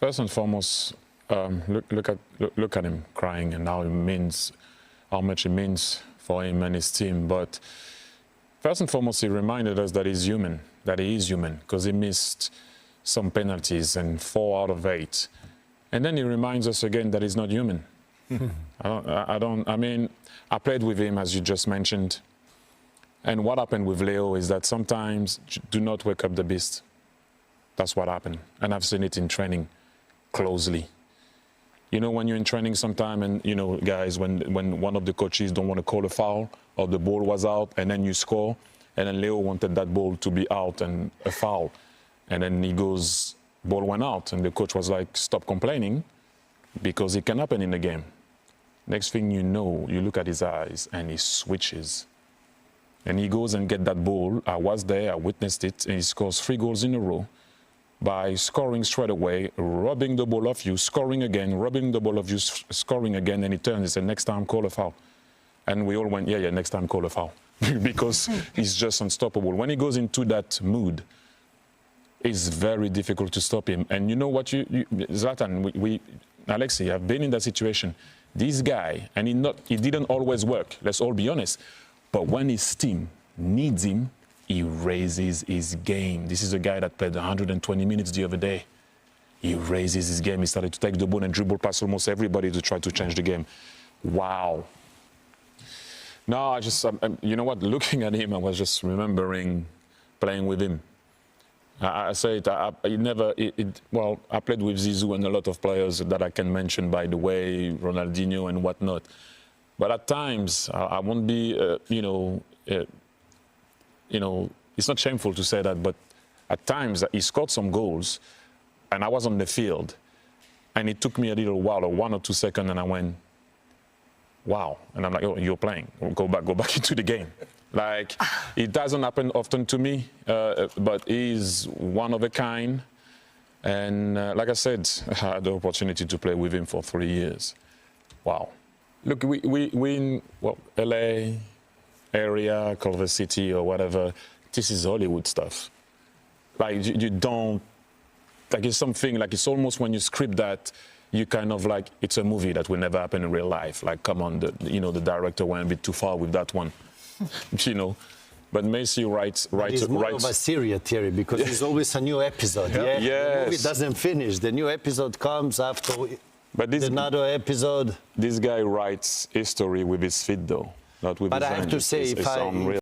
First and foremost, look at him crying and how much it means for him and his team. But first and foremost, he reminded us that he's human, that he is human, because he missed some penalties and 4 out of 8. And then he reminds us again that he's not human. I mean, I played with him, as you just mentioned. And what happened with Leo is that sometimes do not wake up the beast. That's what happened. And I've seen it in training closely. You know, when you're in training sometime and, you know, guys, when one of the coaches don't want to call a foul or the ball was out and then you score, and then Leo wanted that ball to be out and a foul. And then he goes, ball went out. And the coach was like, stop complaining, because it can happen in the game. Next thing you know, you look at his eyes and he switches. And he goes and get that ball. I was there, I witnessed it, and he scores 3 goals in a row by scoring straight away, robbing the ball off you, scoring again, robbing the ball off you, scoring again, and he turns and said, next time, call a foul. And we all went, yeah, next time, call a foul. Because he's just unstoppable. When he goes into that mood, it's very difficult to stop him. And you know what, Zlatan, Alexei, I've been in that situation. This guy, and he didn't always work, let's all be honest, but when his team needs him, he raises his game. This is a guy that played 120 minutes the other day. He raises his game. He started to take the ball and dribble past almost everybody to try to change the game. Wow. No, you know what, looking at him, I was just remembering playing with him. I say it, well, I played with Zizou and a lot of players that I can mention, by the way, Ronaldinho and whatnot. But at times, I won't be, you know, it's not shameful to say that, but at times he scored some goals and I was on the field and it took me a little while, 1 or 2 seconds, and I went, wow. And I'm like, oh, you're playing. Go back into the game. Like, it doesn't happen often to me, but he's one of a kind. And like I said, I had the opportunity to play with him for 3 years. Wow. Look, we in, well, LA area, Culver City or whatever, this is Hollywood stuff. Like, you don't, like, it's something, like, it's almost when you script that, you kind of like, it's a movie that will never happen in real life. Like, come on, you know, the director went a bit too far with that one. You know, but Messi writes. It's more of a series, Thierry, because there's always a new episode. Yeah, yes. The movie doesn't finish. The new episode comes after another episode. This guy writes history with his feet, though, not with his hands. But I have to say, it's unreal.